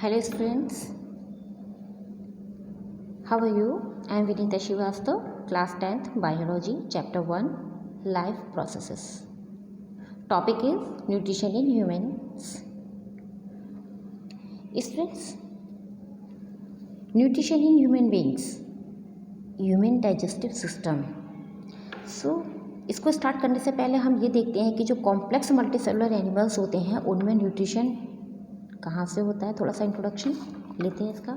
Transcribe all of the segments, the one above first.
Hello students, how are you? I am Vinita Srivastav, class 10th Biology, chapter 1, Life Processes. Topic is Nutrition in Humans. Students, nutrition in human beings, human digestive system. इसको start करने से पहले हम ये देखते हैं कि जो कॉम्प्लेक्स मल्टीसेलुलर एनिमल्स होते हैं उनमें न्यूट्रिशन कहाँ से होता है। थोड़ा सा इंट्रोडक्शन लेते हैं इसका।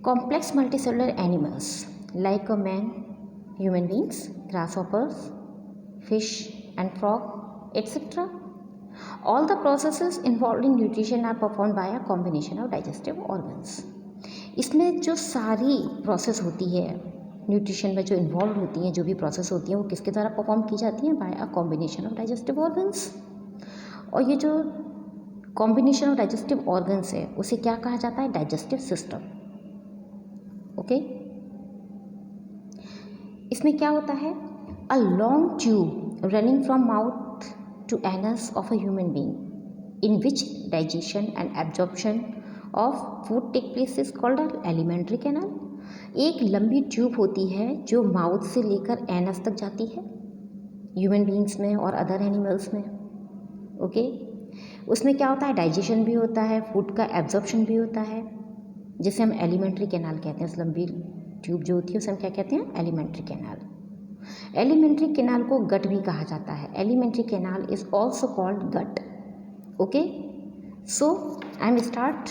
Complex multicellular animals like a man, human beings, ग्रासहॉपर्स, fish and frog etcetera, all the processes involved in nutrition are performed by a combination of digestive organs. इसमें जो सारी प्रोसेस होती है न्यूट्रिशन में जो इन्वॉल्व होती हैं, जो भी प्रोसेस होती हैं वो किसके द्वारा परफॉर्म की जाती हैं? By a combination of digestive organs. और ये जो कॉम्बिनेशन ऑफ डाइजेस्टिव ऑर्गन्स है उसे क्या कहा जाता है? Digestive system. ओके, इसमें क्या होता है? A long tube running from mouth to anus of a human being in which digestion and absorption of food take place is called an alimentary canal. एक लंबी ट्यूब होती है जो माउथ से लेकर एनस तक जाती है ह्यूमन बींग्स में और अदर एनिमल्स में। ओके, उसमें क्या होता है? डाइजेशन भी होता है, फूड का एब्जॉर्प्शन भी होता है, जिसे हम एलिमेंट्री कैनाल कहते हैं। उस लंबी ट्यूब जो होती है उसे हम क्या कहते हैं? Alimentary canal. एलिमेंट्री कैनाल को गट भी कहा जाता है। Alimentary canal is also called gut. Okay, so I am start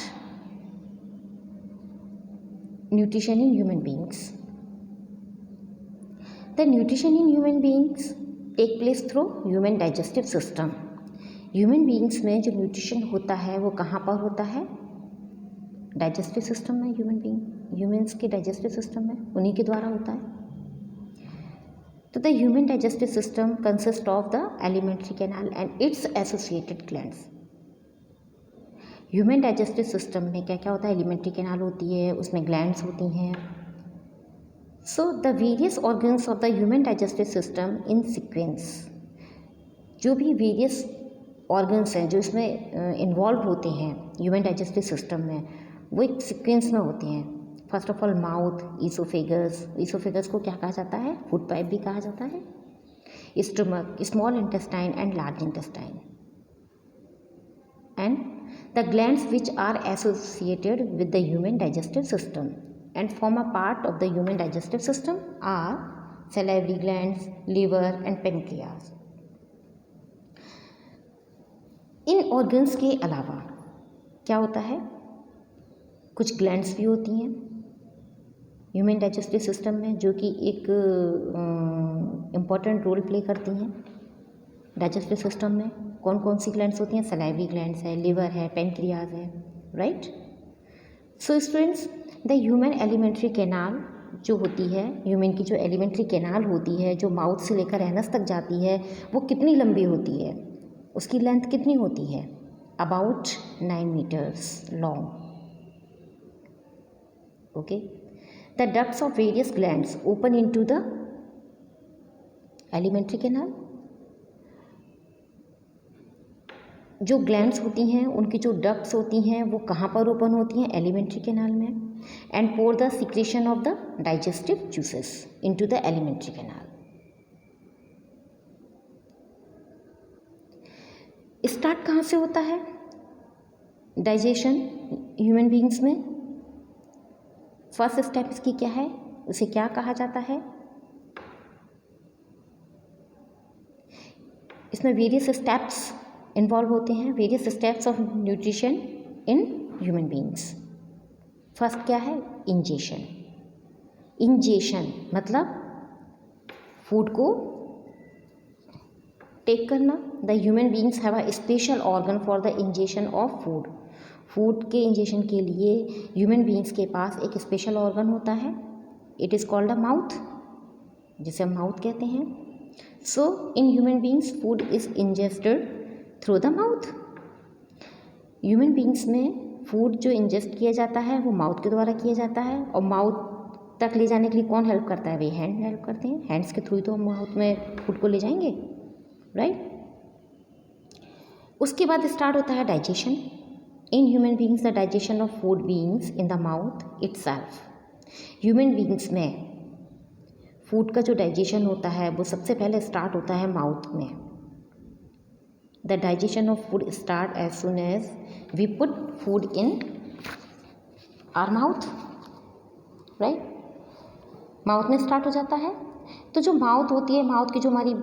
nutrition in human beings. The nutrition in human beings take place through human digestive system. Human beings में जो nutrition होता है वो कहाँ पर होता है? डाइजेस्टिव सिस्टम में। ह्यूमन्स के डाइजेस्टिव सिस्टम में उन्हीं के द्वारा होता है। तो the human digestive system consist of the alimentary canal and it's associated glands. Human digestive system में क्या क्या होता है? एलिमेंट्री कैनाल होती है, उसमें ग्लैंड्स होती हैं। So the various organs of the human digestive system in sequence, जो भी वेरियस ऑर्गन्स हैं जो इसमें इन्वॉल्व होते हैं ह्यूमन डाइजेस्टिव सिस्टम में, वो एक सीक्वेंस में होते हैं। First of all mouth, oesophagus को क्या कहा जाता है? फूड पाइप भी कहा जाता है। Stomach, small intestine and large intestine, and the glands which are associated with the human digestive system and form a part of the human digestive system are salivary glands, liver and pancreas. इन organs के अलावा क्या होता है? कुछ glands भी होती हैं ह्यूमन डाइजेस्टिव सिस्टम में जो कि एक इम्पॉर्टेंट रोल प्ले करती हैं डाइजेस्टिव सिस्टम में। कौन कौन सी ग्लैंड्स होती हैं? सलाइवरी ग्लैंड्स है, लिवर है, पेनक्रियाज है, right. So students, the human alimentary canal जो होती है, ह्यूमन की जो एलिमेंट्री कैनाल होती है जो माउथ से लेकर एनस तक जाती है, वो कितनी लंबी होती है? उसकी लेंथ कितनी होती है? About 9 meters long. Okay, the ducts of various glands open into the alimentary canal. जो ग्लैंड्स होती हैं उनकी जो डक्ट्स होती हैं वो कहाँ पर ओपन होती हैं? एलिमेंट्री कैनाल में। And pour the secretion of the digestive juices into the alimentary canal. Start कहाँ से होता है डाइजेशन ह्यूमन बींग्स में? फर्स्ट स्टेप इसकी क्या है? उसे क्या कहा जाता है? इसमें वेरियस स्टेप्स इन्वॉल्व होते हैं, various steps of nutrition in human beings. First क्या है? इंजेशन। इंजेशन मतलब फूड को टेक करना। The human beings have a special organ for the ingestion of food. Food के इंजेशन के लिए ह्यूमन बींग्स के पास एक स्पेशल ऑर्गन होता है। It is called a mouth, जिसे हम माउथ कहते हैं। So in human beings food is ingested through the mouth. Human beings में फूड जो इंजेस्ट किया जाता है वो माउथ के द्वारा किया जाता है। और माउथ तक ले जाने के लिए कौन हेल्प करता है? वे हैंड हेल्प करते हैं। हैंड्स के थ्रू ही तो हम माउथ में फूड को ले जाएंगे, राइट। उसके बाद स्टार्ट होता है digestion. In human beings, the digestion of food begins in the mouth itself. Human beings में फूड का जो डाइजेशन होता है वो सबसे पहले स्टार्ट होता है माउथ में. The digestion of food start as soon as we put food in our mouth, right. Mouth में स्टार्ट हो जाता है. तो जो माउथ होती है, माउथ की जो हमारी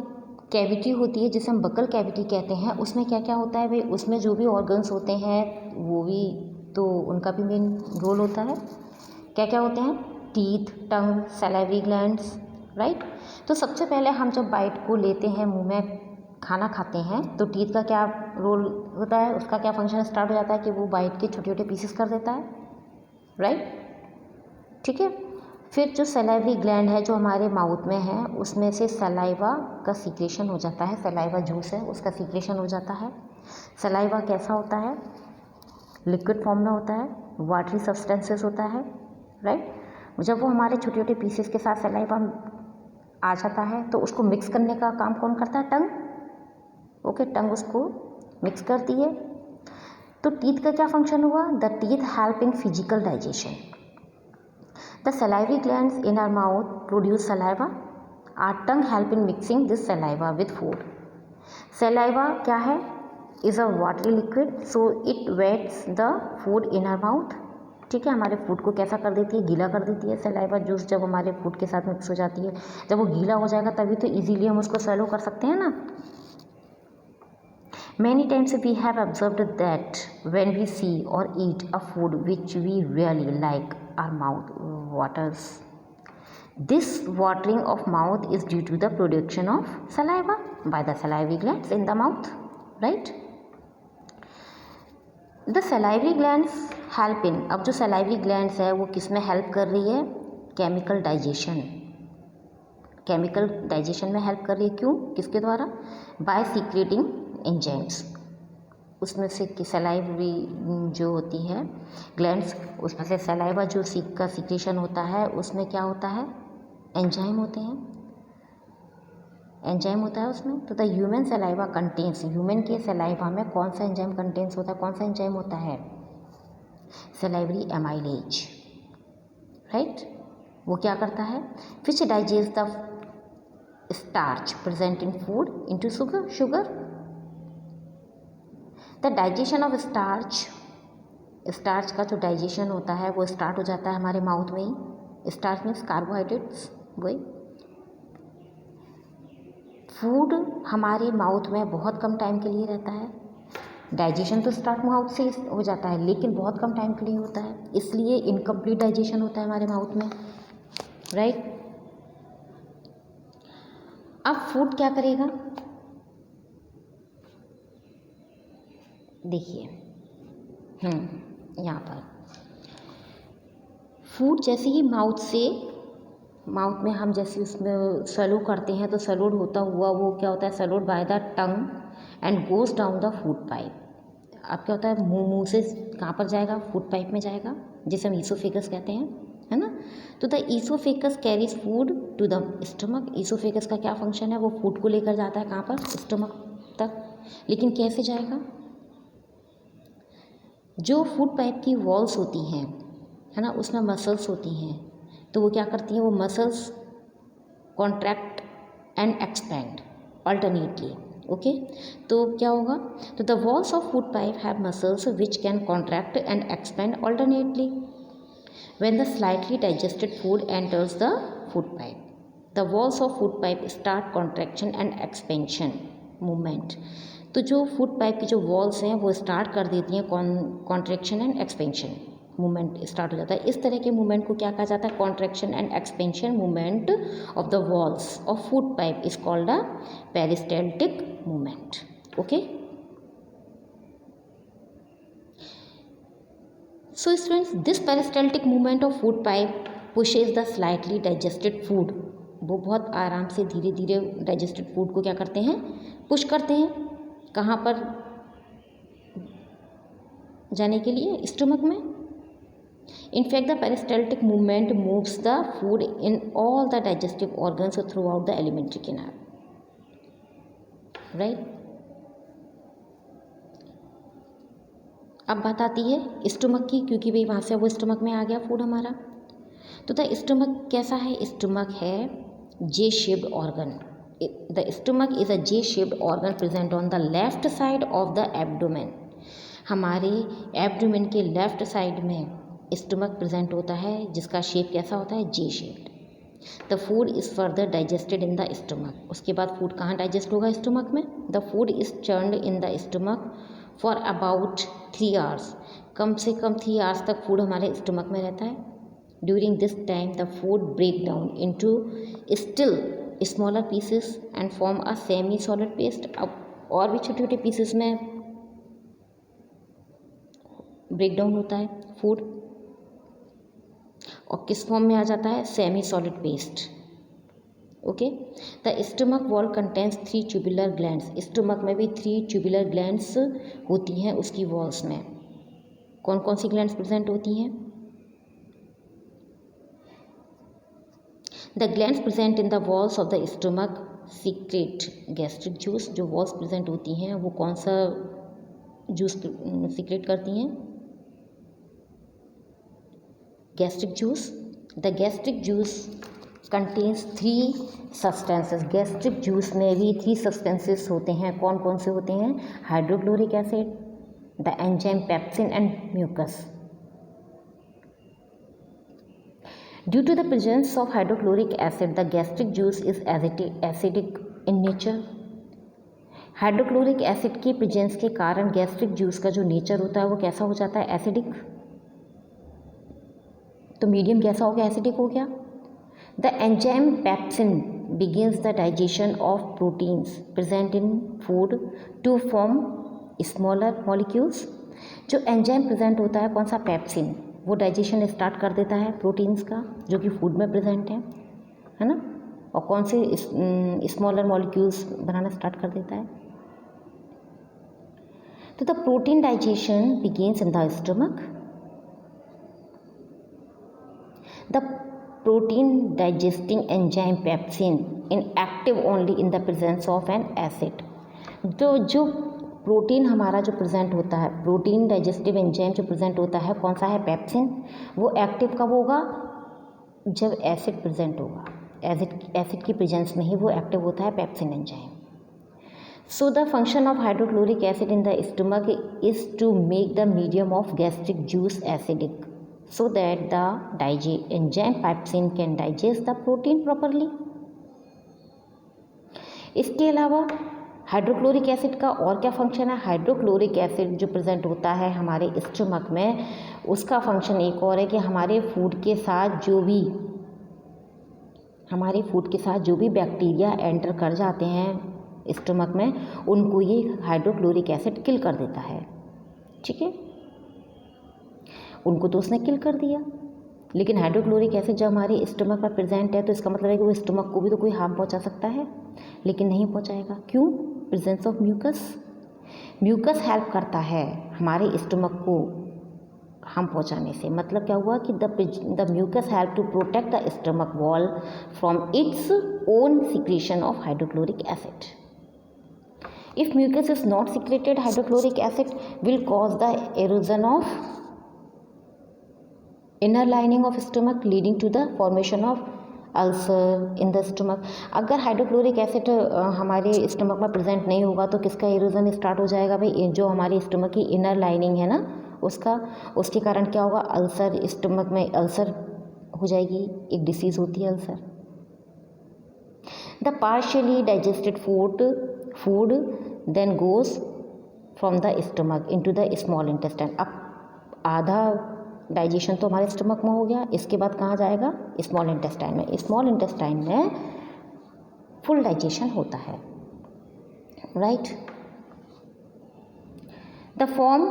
कैविटी होती है जिसे हम बकल कैविटी कहते हैं, उसमें क्या क्या होता है भाई, उसमें जो भी ऑर्गन्स होते हैं वो भी तो उनका भी मेन रोल होता है. क्या क्या होते हैं? टीथ, टंग, सैलिवरी ग्लैंड्स, राइट. तो सबसे पहले हम जब बाइट को लेते हैं, मुंह में खाना खाते हैं, तो टीथ का क्या रोल होता है, उसका क्या फंक्शन स्टार्ट हो जाता है कि वो बाइट के छोटे छोटे पीसेस कर देता है, राइट. ठीक है. फिर जो सलाइवरी ग्लैंड है जो हमारे माउथ में है, उसमें से सलाइवा का सीक्रेशन हो जाता है. सलाइवा जूस है, उसका सीक्रेशन हो जाता है. सलाइवा कैसा होता है? लिक्विड फॉर्म में होता है, वाटरी सब्सटेंसेस होता है, राइट. जब वो हमारे छोटे छोटे पीसेस के साथ सलाइवा आ जाता है तो उसको मिक्स करने का काम कौन करता है? टंग. ओके, टंग उसको मिक्स करती है. तो टीथ का क्या फंक्शन हुआ? The teeth help in physical digestion. The salivary glands in our mouth produce saliva. Our tongue help in mixing this saliva with food. Saliva क्या है? Is a watery liquid, so it wets the food in our mouth. ठीक है, हमारे food को कैसा कर देती है? गीला कर देती है. सलाइवा जूस जब हमारे फूड के साथ मिक्स हो जाती है, जब वो गीला हो जाएगा तभी तो इजीली हम उसको swallow कर सकते हैं ना. Many times we have observed that when we see or eat a food which we really like, our mouth waters. This watering of mouth is due to the production of saliva by the salivary glands in the mouth, right? The salivary glands help in, अब जो salivary glands है वो किस में help कर रही है? Chemical digestion. Chemical digestion में हेल्प कर रही है. क्यों? किसके द्वारा? By secreting enzymes. उसमें से सलाइवरी जो होती है ग्लैंड्स, उसमें से सलाइवा जो का सीक्रेशन होता है, उसमें क्या होता है? एंजाइम होते हैं. एंजाइम होता है उसमें. तो the human saliva contains, human के सलाइवा में कौन सा एंजाइम कंटेन्स होता है? कौन सा एंजाइम होता है? Salivary amylase, right. वो क्या करता है? विच digest the starch present in food into sugar. The digestion of starch का जो डाइजेशन होता है वो स्टार्ट हो जाता है हमारे माउथ में ही. Starch means carbohydrates. वही फूड हमारे माउथ में बहुत कम टाइम के लिए रहता है. डाइजेशन तो स्टार्ट माउथ से हो जाता है लेकिन बहुत कम टाइम के लिए होता है, इसलिए इनकम्प्लीट डाइजेशन होता है हमारे माउथ में, राइट. अब फूड क्या करेगा? देखिए, यहाँ पर फूड जैसे ही माउथ में हम जैसे उसमें सलो करते हैं तो सलोड होता हुआ वो क्या होता है? Swallowed by the tongue and goes down the food pipe. अब क्या होता है? मुंह से कहाँ पर जाएगा? फूड पाइप में जाएगा, जिसे हम ईसोफेगस कहते हैं, है ना. तो the oesophagus carries food to the stomach. Oesophagus का क्या फंक्शन है? वो फूड को लेकर जाता है कहाँ पर? स्टमक तक. लेकिन कैसे जाएगा? जो फूड पाइप की वॉल्स होती हैं, है ना, उसमें मसल्स होती हैं. तो वो क्या करती हैं? वो muscles contract and expand alternately. Okay, तो क्या होगा? तो the walls of food pipe have muscles which can contract and expand alternately. When the slightly digested food enters the food pipe, the walls of food pipe start contraction and expansion movement. तो जो food pipe की जो walls हैं वो start कर देती हैं contraction and expansion movement start हो जाता है. इस तरह के मूवमेंट को क्या कहा जाता है? Contraction and expansion movement of the walls of food pipe is called a peristaltic movement. Okay. So students, this peristaltic movement of food pipe pushes the slightly digested food. वो बहुत आराम से धीरे धीरे डाइजेस्टेड फूड को क्या करते हैं? पुश करते हैं. कहाँ पर जाने के लिए? स्टमक में. In fact the peristaltic movement moves the food in all the digestive organs through out the alimentary canal, right. अब बात आती है स्टमक की, क्योंकि भाई वहाँ से वो स्टमक में आ गया फूड हमारा। तो द स्टमक कैसा है? स्टमक है J shaped organ. The stomach is a J shaped organ present on the left side of the abdomen. हमारे एब्डोमेन के लेफ्ट साइड में स्टमक प्रेजेंट होता है, जिसका शेप कैसा होता है? J shaped. The food is further digested in the stomach. उसके बाद फूड कहाँ डाइजेस्ट होगा? स्टमक में। The food is churned in the stomach for about 3 hours. कम से कम 3 आवर्स तक फूड हमारे स्टमक में रहता है। During this time the food break down into still smaller pieces and form a semi solid paste. अब और भी छोटे छोटे पीसेस में ब्रेक डाउन होता है फूड, और किस फॉर्म में आ जाता है? Semi solid paste. Okay. The stomach wall contains 3 tubular glands. Stomach में भी 3 ट्यूबुलर ग्लैंड्स होती हैं उसकी वॉल्स में। कौन कौन सी ग्लैंड्स प्रेजेंट होती हैं? The glands present in the walls of the stomach secret gastric juice. जो वॉल्स प्रेजेंट होती हैं वो कौन सा जूस सीक्रेट करती हैं? Gastric juice. The gastric juice contains 3 substances. Gastric juice में भी 3 सब्सटेंसेस होते हैं। कौन कौन से होते हैं? Hydrochloric acid, the enzyme pepsin and mucus. Due to the presence of hydrochloric acid, the gastric juice is acidic in nature. Hydrochloric acid की प्रेजेंस के कारण गैस्ट्रिक जूस का जो नेचर होता है वो कैसा हो जाता है? एसिडिक। तो मीडियम कैसा हो गया? एसिडिक हो गया। The enzyme pepsin begins the digestion of proteins present in food to form smaller molecules. जो एंजाइम प्रेजेंट होता है, कौन सा? पेप्सिन, वो डाइजेशन स्टार्ट कर देता है प्रोटीन्स का जो कि फूड में प्रेजेंट है ना। और कौन से? स्मॉलर मॉलिक्यूल्स बनाना स्टार्ट कर देता है। तो the protein digestion begins in the stomach. The protein digesting enzyme pepsin in active only in the presence of N acid. जो प्रोटीन हमारा जो प्रेजेंट होता है, प्रोटीन डाइजेस्टिव एंजाइम जो प्रेजेंट होता है, कौन सा है? पेप्सिन। वो एक्टिव कब होगा? जब एसिड प्रेजेंट होगा। एसिड की प्रेजेंस में ही वो एक्टिव होता है pepsin enzyme. So the function of hydrochloric acid in the stomach is to make the medium of gastric juice acidic so that the enzyme pepsin can digest the protein properly. इसके अलावा hydrochloric acid का और क्या function है? Hydrochloric acid जो present होता है हमारे स्टमक में, उसका फंक्शन एक और है कि हमारे फूड के साथ जो भी बैक्टीरिया एंटर कर जाते हैं स्टमक में, उनको ये हाइड्रोक्लोरिक एसिड किल कर देता है। ठीक है, उनको तो उसने किल कर दिया, लेकिन हाइड्रोक्लोरिक एसिड जब हमारे स्टमक पर प्रेजेंट है तो इसका मतलब है कि वो स्टमक को भी तो कोई हार्म पहुंचा सकता है, लेकिन नहीं पहुंचाएगा। क्यों? प्रेजेंस ऑफ म्यूकस हेल्प करता है हमारे स्टमक को हार्म पहुंचाने से। मतलब क्या हुआ कि the mucus help to protect the stomach wall from its own secretion of hydrochloric acid. If mucus is not secreted, hydrochloric acid will cause the erosion of inner lining of stomach leading to the formation of ulcer in the stomach. अगर hydrochloric acid हमारे stomach में present नहीं होगा तो किसका erosion start हो जाएगा भाई? जो हमारे स्टमक की इनर लाइनिंग है ना, उसके कारण क्या होगा? अल्सर, स्टमक में अल्सर हो जाएगी, एक डिसीज़ होती है ulcer. The partially digested food then goes from the stomach into the small intestine. अब आधा डाइजेशन तो हमारे स्टमक में हो गया, इसके बाद कहाँ जाएगा? स्मॉल इंटेस्टाइन में। स्मॉल इंटेस्टाइन में फुल डाइजेशन होता है, राइट। द फॉर्म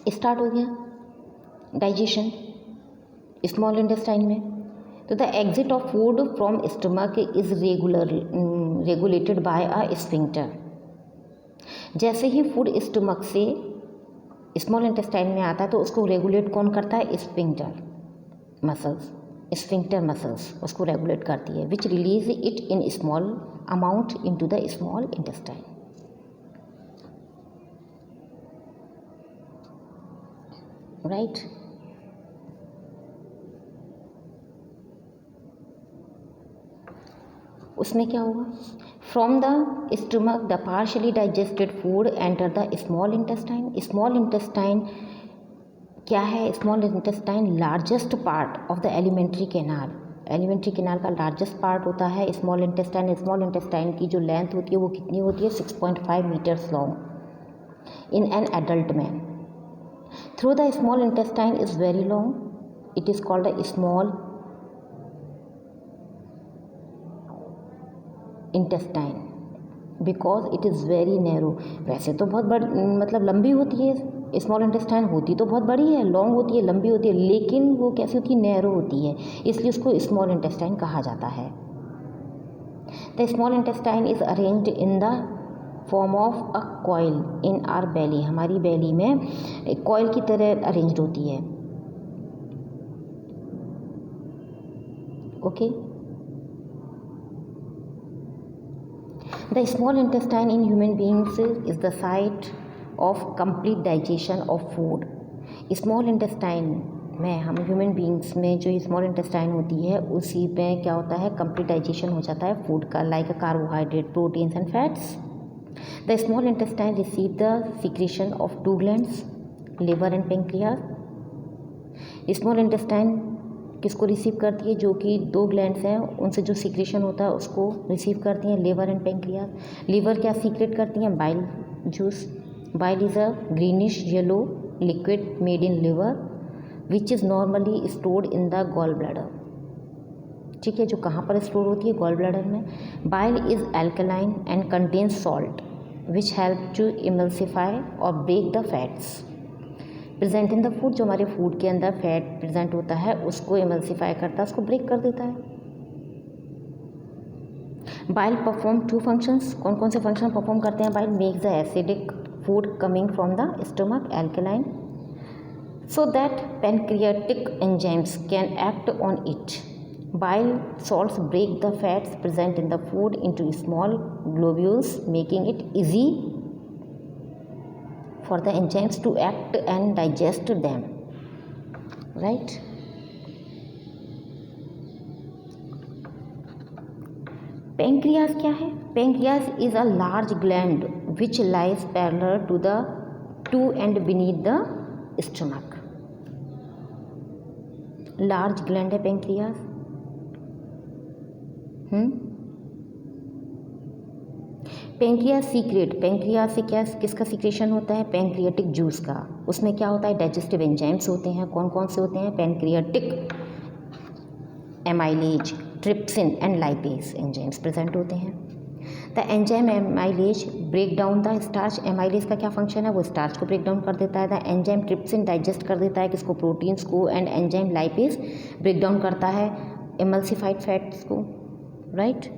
स्टार्ट हो गया डाइजेशन स्मॉल इंटेस्टाइन में। तो the exit of food from stomach is regulated by a sphincter. जैसे ही फूड स्टमक से स्मॉल इंटेस्टाइन में आता है तो उसको रेगुलेट कौन करता है? Sphincter muscles. स्फिंक्टर मसल्स उसको रेगुलेट करती है, विच release it in small amount into the small intestine. Right. उसमें क्या होगा, from the stomach the partially digested food enter the small intestine. Small intestine क्या है, small intestine largest part of the alimentary canal. Alimentary canal का largest part होता है small intestine. Small intestine की जो लेंथ होती है वो कितनी होती है, 6.5 meters long in an adult man. Through the small intestine is very long, it is called a small intestine because it is very narrow. वैसे तो बहुत बड़ी मतलब लंबी होती है स्मॉल इंटेस्टाइन, होती तो बहुत बड़ी है, लॉन्ग होती है, लंबी होती है, लेकिन वो कैसी होती है, नैरो होती है, इसलिए उसको स्मॉल इंटेस्टाइन कहा जाता है। The small intestine is arranged in the form of a coil in our belly. हमारी बेली में कॉइल की तरह अरेंज्ड होती है। Okay. The small intestine in human beings is the site of complete digestion of food. Small intestine में हम human beings में जो स्मॉल इंटेस्टाइन होती है उसी में क्या होता है, कंप्लीट डाइजेशन हो जाता है फूड का, like carbohydrate, proteins and fats. The small intestine receive the secretion of 2 glands, liver and pancreas. Small intestine किसको रिसीव करती है, जो कि 2 ग्लैंड्स हैं उनसे जो सीक्रेशन होता है उसको रिसीव करती हैं, लिवर एंड पेंक्रियाज। लिवर क्या सीक्रेट करती हैं, bile juice. Bile is a greenish yellow liquid made in liver which is normally stored in the gall bladder. ठीक है, जो कहाँ पर स्टोर होती है, गॉल ब्लैडर में। Bile is alkaline and contains salt which help to emulsify और break the fats present in the food. जो हमारे फूड के अंदर फैट प्रेजेंट होता है उसको इमल्सिफाई करता है, उसको ब्रेक कर देता है। Bile perform 2 functions. कौन कौन से फंक्शन परफॉर्म करते हैं bile, make the acidic food coming from the stomach alkaline so that pancreatic enzymes can act on it. Bile salts break the fats present in the food into small globules making it easy for the enzymes to act and digest them, right? Pancreas क्या है, pancreas is a large gland which lies parallel to and beneath the stomach. large gland है pancreas। Pancreas secret, pancreas से क्या किसका secretion होता है, pancreatic juice का। उसमें क्या होता है, डाइजेस्टिव एंजाइम्स होते हैं। कौन कौन से होते हैं, pancreatic, amylase, trypsin and lipase enzymes present होते हैं। The enzyme amylase break down the starch. Amylase का क्या फंक्शन है, वो स्टार्च को ब्रेक डाउन कर देता है। द एंजाइम ट्रिप्सिन डाइजेस्ट कर देता है किसको, प्रोटीन्स को। And enzyme lipase break down करता है एमल्सिफाइड फैट्स को, right.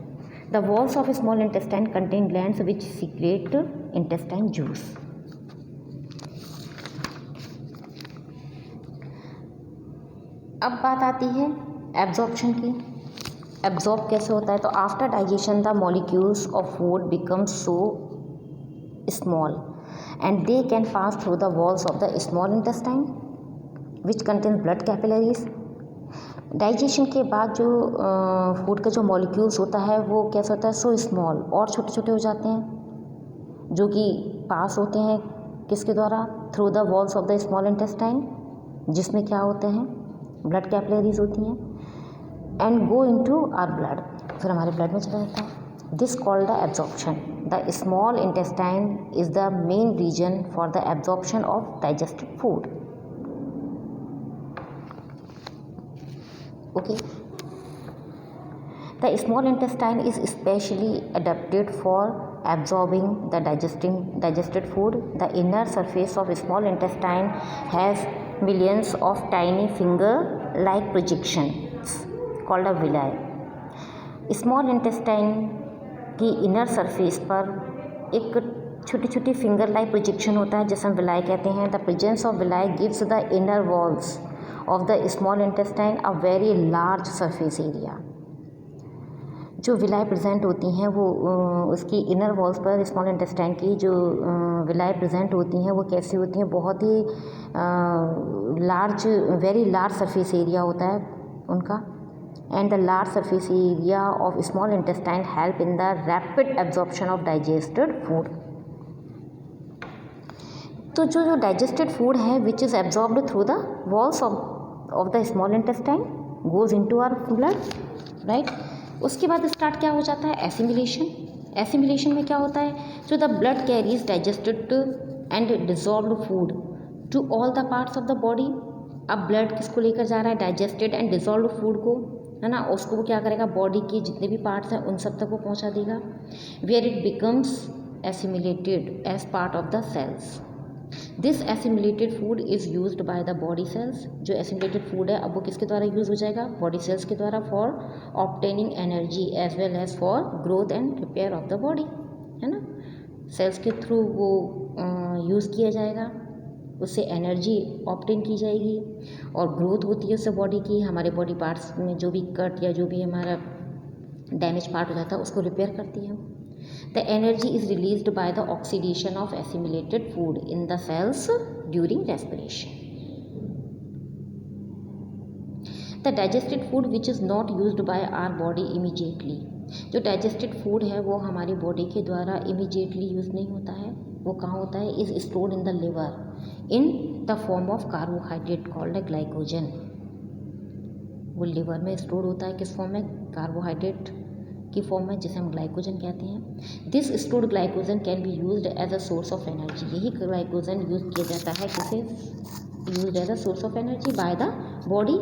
The walls of small intestine contain glands which secrete intestine juice. अब बात आती है एब्जॉर्प्शन की। एब्जॉर्ब कैसे होता है, तो after digestion the molecules of food become so small and they can pass through the walls of the small intestine which contains blood capillaries. Digestion के बाद जो फूड का जो मॉलिक्यूल्स होता है वो कैसा होता है, सो स्मॉल, और छोटे छोटे हो जाते हैं, जो कि पास होते हैं किसके द्वारा, through the walls of the small intestine, जिसमें क्या होते हैं, ब्लड कैपिलरीज होती हैं, and go into our blood, फिर हमारे ब्लड में चला जाता है। This called the absorption. The small intestine is the main region for the absorption of digested food. Okay. The small intestine is specially adapted for absorbing the digested food. The inner surface of small intestine has millions of tiny finger-like projections called a villi. Small intestine की inner surface पर एक छोटी finger like projection होता है जिसे हम villi कहते हैं। The presence of villi gives the inner walls of the small intestine a very large surface area. जो विलाई प्रेजेंट होती हैं वो उसकी इनर वॉल्स पर स्मॉल इंटेस्टाइन की जो विलाई प्रेजेंट होती हैं वो कैसी होती हैं, बहुत ही large, very large surface area होता है उनका. And the large surface area of small intestine help in the rapid absorption of digested food. तो जो डाइजेस्टेड फूड है which is absorbed through the walls of the small intestine goes into our blood, right. उसके बाद start क्या हो जाता है, assimilation. Assimilation में क्या होता है, जो the blood carries digested and dissolved food to all the parts of the body. अब ब्लड किसको लेकर जा रहा है, डाइजेस्टेड एंड डिजॉल्व्ड फूड को, है ना. उसको वो क्या करेगा, बॉडी के जितने भी पार्ट्स हैं उन सब तक वो पहुंचा देगा. Where it becomes assimilated as part of the cells. This assimilated food is used by the body cells. जो एसिमिलेटेड फूड है अब वो किसके द्वारा यूज़ हो जाएगा, बॉडी सेल्स के द्वारा, for obtaining energy as well as for growth and repair of the body, है ना. सेल्स के थ्रू वो यूज़ किया जाएगा, उससे एनर्जी ऑब्टेन की जाएगी और ग्रोथ होती है उससे बॉडी की. हमारे बॉडी पार्ट्स में जो भी कट या जो भी हमारा डैमेज पार्ट हो जाता है उसको रिपेयर करती है. The energy is released by the oxidation of assimilated food in the cells during respiration. The digested food which is not used by our body immediately. जो digested food है वो हमारी बॉडी के द्वारा immediately यूज़ नहीं होता है, वो कहाँ होता है, is stored in the liver in the form of carbohydrate called glycogen. वो लिवर में स्टोर होता है किस फॉर्म में, कार्बोहाइड्रेट की फॉर्म में, जिसे हम ग्लाइकोजन कहते हैं. This stored glycogen can be used as a source of energy. यही ग्लाइकोजन यूज किया जाता है किसे, used as a source of energy by the body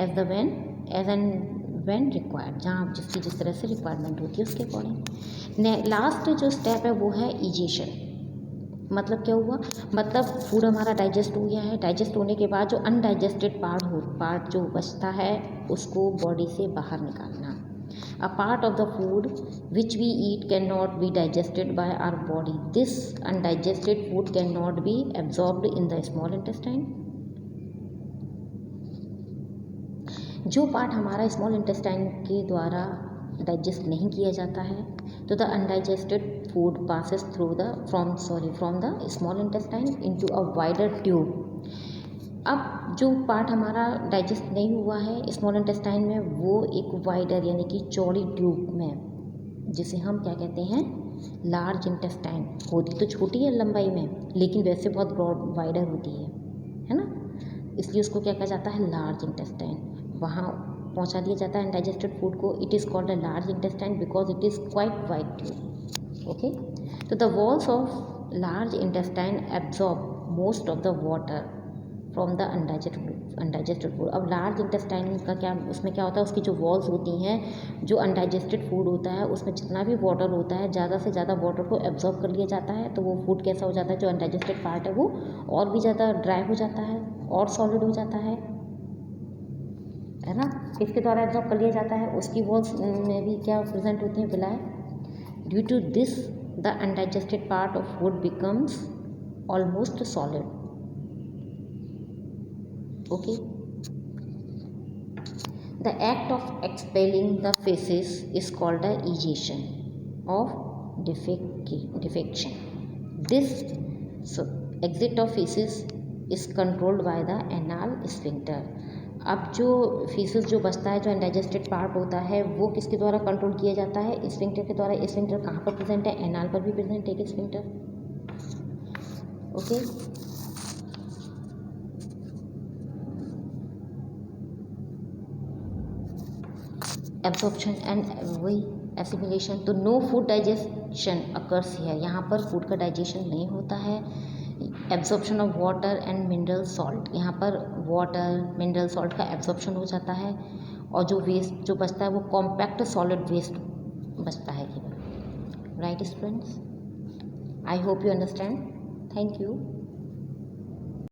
as and when required, जहाँ जिसकी जिस तरह से रिक्वायरमेंट होती है उसके अकॉर्डिंग. लास्ट जो स्टेप है वो है इजेशन. मतलब क्या हुआ, मतलब फूड हमारा डाइजेस्ट हो गया है. डाइजेस्ट होने के बाद जो अनडाइजेस्टेड पार्ट जो बचता है उसको बॉडी से बाहर निकालना. A part of the food which we eat cannot be digested by our body. This undigested food cannot be absorbed in the small intestine. जो पार्ट हमारा स्मॉल इंटेस्टाइन के द्वारा डाइजेस्ट नहीं किया जाता है तो the undigested food passes through from the small intestine into a wider tube. अब जो पार्ट हमारा डाइजेस्ट नहीं हुआ है स्मॉल इंटेस्टाइन में वो एक वाइडर यानी कि चौड़ी ट्यूब में, जिसे हम क्या कहते हैं, लार्ज इंटेस्टाइन. होती तो छोटी है लंबाई में लेकिन वैसे बहुत ब्रॉड वाइडर होती है ना. इसलिए उसको क्या कहा जाता है, लार्ज इंटेस्टाइन. वहाँ पहुँचा दिया जाता है अनडाइजेस्टेड फूड को. It is called a large intestine because it is quite wide tube. Okay, तो the walls of large intestine absorb most of the water from the undigested food. अब large intestine का क्या, उसमें क्या होता है, उसकी जो वॉल्स होती हैं, जो अनडाइजेस्टेड फूड होता है उसमें जितना भी वाटर होता है ज़्यादा से ज़्यादा वाटर को एब्जॉर्ब कर लिया जाता है. तो वो फूड कैसा हो जाता है, जो अनडाइजेस्टेड पार्ट है वो और भी ज़्यादा ड्राई हो जाता है और सॉलिड हो जाता है ना. इसके द्वारा एब्जॉर्ब कर लिया जाता है. उसकी वॉल्स में भी क्या प्रेजेंट होती हैं, villi. Due to this the undigested part of food becomes almost solid. Okay, the act of expelling the feces is called the egestion of defecation. This exit of feces is controlled by the anal sphincter. अब जो feces जो बचता है, जो undigested part होता है, वो किसके द्वारा कंट्रोल किया जाता है, स्फिंक्टर के द्वारा. स्फिंक्टर कहाँ पर प्रेजेंट है, एनाल पर भी प्रेजेंट है स्फिंक्टर. ओके, एब्जॉर्प्शन एंड वही एसिमिलेशन. तो no food digestion occurs here. यहाँ पर फूड का डाइजेशन नहीं होता है. Absorption of water and mineral salt. यहाँ पर वाटर मिनरल सॉल्ट का एब्जॉर्प्शन हो जाता है और जो वेस्ट जो बचता है वो कॉम्पैक्ट सॉलिड वेस्ट बचता है केवल. Right students, I hope you understand. Thank you.